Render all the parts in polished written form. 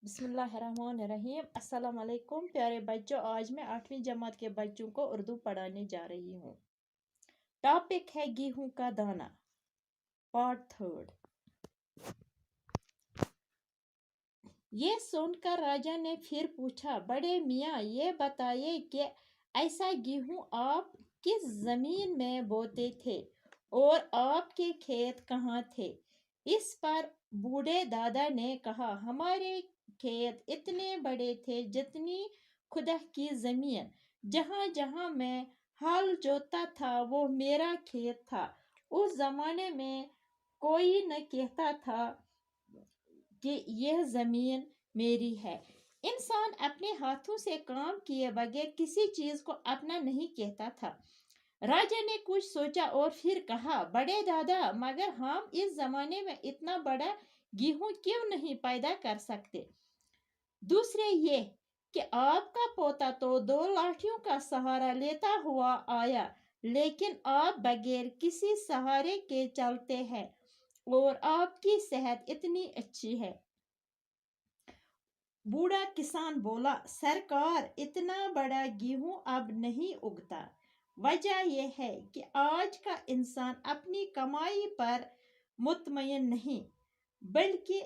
बिस्मिल्लाहिर्रहमानिर्रहीम। अस्सलाम वालेकुम प्यारे बच्चों, आज मैं 8वीं जमात के बच्चों को उर्दू पढ़ाने जा रही हूँ। टॉपिक है गेहूं का दाना, पार्ट थर्ड। ये सुनकर राजा ने फिर पूछा, बड़े मियाँ ये बताइए कि ऐसा गेहूं आप किस जमीन में बोते थे और आपके खेत कहाँ थे? इस पर बूढ़े दादा ने कहा, हमारे खेत इतने बड़े थे जितनी खुदा की जमीन। जहाँ जहाँ मैं हल जोतता था वो मेरा खेत था। उस जमाने में कोई न कहता था कि यह जमीन मेरी है। इंसान अपने हाथों से काम किए बगैर किसी चीज को अपना नहीं कहता था। राजा ने कुछ सोचा और फिर कहा, बड़े दादा, मगर हम इस जमाने में इतना बड़ा गेहूं क्यों नहीं पैदा कर सकते? दूसरे ये कि आपका पोता तो 2 लाठियों का सहारा लेता हुआ आया, लेकिन आप बगैर किसी सहारे के चलते हैं और आपकी सेहत इतनी अच्छी है। बूढ़ा किसान बोला, सरकार, इतना बड़ा गेहूं अब नहीं उगता। वजह यह है कि आज का इंसान अपनी कमाई पर मुतमईन नहीं, बल्कि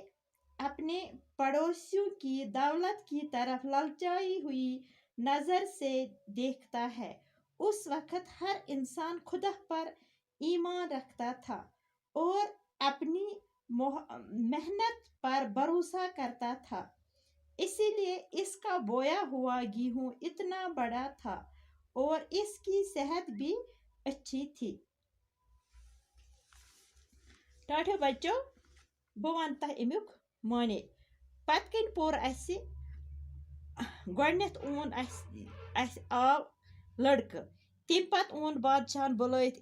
अपने पड़ोसियों की दौलत की तरफ ललचाई हुई नजर से देखता है। उस वक्त हर इंसान खुदा पर ईमान रखता था और अपनी मेहनत पर भरोसा करता था। इसीलिए इसका बोया हुआ गेहूं इतना बड़ा था और इसकी सेहत भी अच्छी थी। टाटा बच्चों, बह वन तह अमुक माने पत कन पोर अस गोडनेथ ओन अस आव लड़क, तम पत ओन बादशाहन बुलायित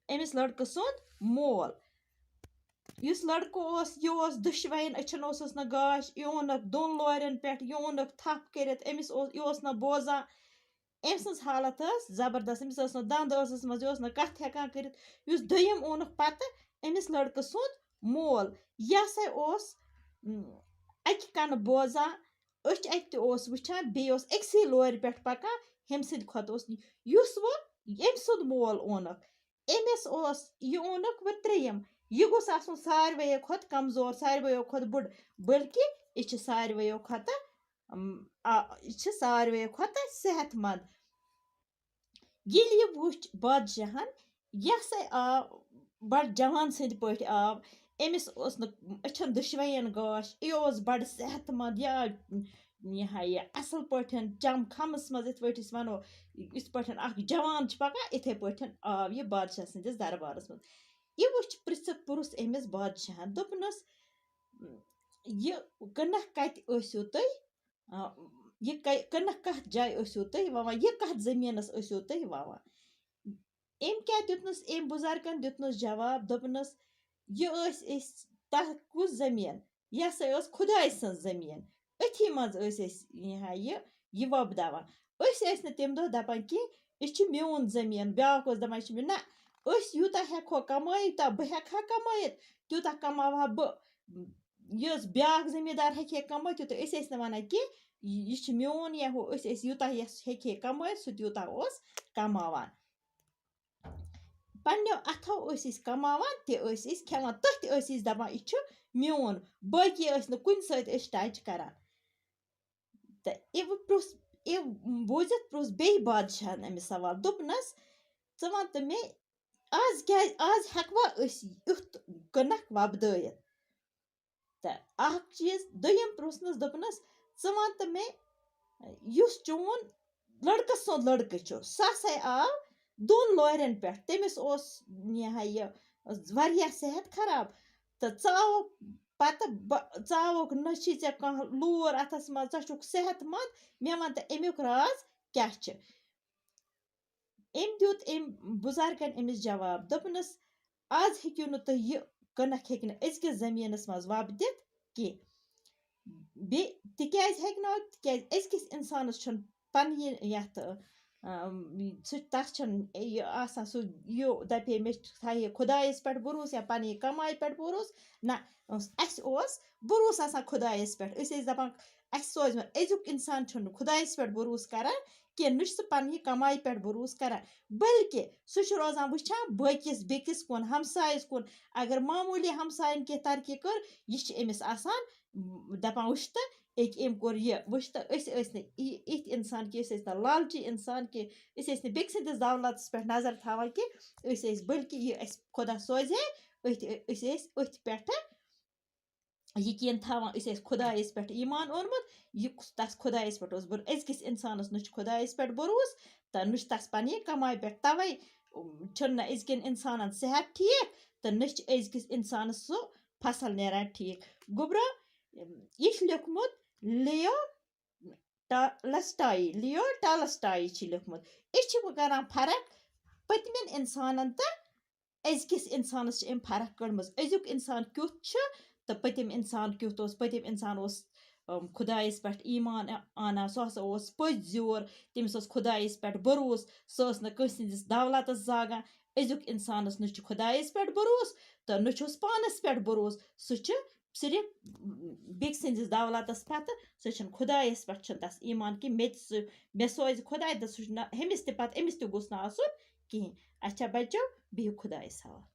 अमिस लड़क सुंद मोल। युस लड़को यह दुशवैन अछन न गाश, यह ओनक दोन लोरन पे, यह ओनक थप कर, यह न बोजान। अम सज हालत जबरदस्त, अमिस न दंद मज, यह कथ हेकान कर। युस दोयम ओनक पत अमिस लड़क सुंद मोल, यह सा अक कन बोजान, अच अक तोस वुचान, बे अक्सी लोर पे पकान। हम सद खोत युस वो अम सुंद मोल ओनक, अमिस यह ओनक वो त्रेयम। यह गोस आसन सारवेयो खोत कमजोर, सारवेयो खोत बुढ़, बल्कि यह सारवेयो खोत सेहतमंद। यह यह वुच बादशाहन, यह सा आव बड़ जवान सद पे आव, अमिस अछन दुशवैन गाश, यह बड़ सेहतमंद, यह असल पे चम खमस मज, इत पे वनो, इत पे जवान पकान, इथे पे आव यह बादशाह सदिस दरबारस मज। यह वुच पृछत पुरुष अमिस बादशाहन, दोपनस यह कनक कत आसियो तुई, यह कनक कत जाय आसियो तुई ववान, यह कत जमीनस आसियो तुई ववान? अम क्या दितनस, अम बुजुर्गन दितनस जवाब, दोपनस यह तह कुस जमीन, यह सा खुदाय सं जमीन, अथी मज यह वोपदावान। तम दो दपान कि यह म्योन जमीन, ब्याक दपान ना, यूता हेको कमायित, बह हेका कमायित, त्यूता कमावा बह, यह ब्याक जमींदार हेके कमायित त्यूता वन कि यह म्योन या यूता हेके कमायित सह त्यूता कमावान। पन्नो अथो कमावान ते खेवान, तथ दपान यह म्योन, बाकी न कुन सत टच करान। तो यह बूझित प्रुछ बे बादशाहन अमिस सवाल, दोपनस च वन तो मे आज हेकवा युथ कनक वोपदायित? तो अख चीज दोयम प्रुछनस, दोपनस च वन तो मे युस चोन लड़क सुंद लड़क सह सा आव दोन लोरन पे, तमिस वारिया सेहत खराब, तो आवक न लोर अथस मज, च सेहतमंद। मे वन तो अमुक राज क्या? अम दुत बुजुर्गन अमिस जवाब, दोपनस आज हेक्यू न तुह यह कनक हेक अजकिस जमीनस मज वोपदित कि तिक्याज हेक न, तिक्याज अजकिस इंसानस छन पन्नि यथ सु तस छन ये आसान सु यो दपे मे थाये खुदायस पेट भरोस या पनी कमाई पेट भरोस ना अस ओस भरोस आसान खुदायस पेट अस दपान अस सोज अजुक इंसान छन खुदायस पेट भरोस करन कि न सु पनी कमाई पेट भरोस करन बल्कि सु छु रोजान वुछान बकिस बेकिस कुन हमसायस कुन अगर मामूली हमसायन के तरक्की कर ये एमिस आसान दपान वुछत एक एम कोर ये वुछत अस इत इंसान कि अस लालची इंसान कि अस बेक सदिस दौलतस पे नजर थावान कि अस बल्कि ये अस खुदा सोजे अथ पे यकीन थावान अस खुदायस पे ईमान ओनमुत ये तस खुदायस पे भरोस अजकिस इंसानस न खुदायस पे भरोस तो न तस पनी कमाई पे तवे छन अजकिन इंसानन सेहत ठीक तो न अजकिस इंसानस सु फसल नेरान ठीक गुब्रा यह लिखमुत लियो टॉलस्टॉय लिखमुत यह करान फर्क पतमिन इंसानन तो अजकिस इंसानस फर्क कड़मज अजुक इंसान क्युत तो पतिम इंसान क्युत पतिम इंसान खुदायस पे ईमान आना सह हसा पज जोर तमिस खुदायस पे भरोस सह नस दौलतस जागान अजुक इंसानस न खुदायस पे भरोस तो न पानस पे भरोस सह सिर्फ बेक सदिस दौलतस पत सह खुदायस पे तस ईमान कि मे सोज खुदाय तो सह हमिस ते पत अमिस ते गोस आसन कहें अच्छा बच्चों बिहु खुदायस हवाल।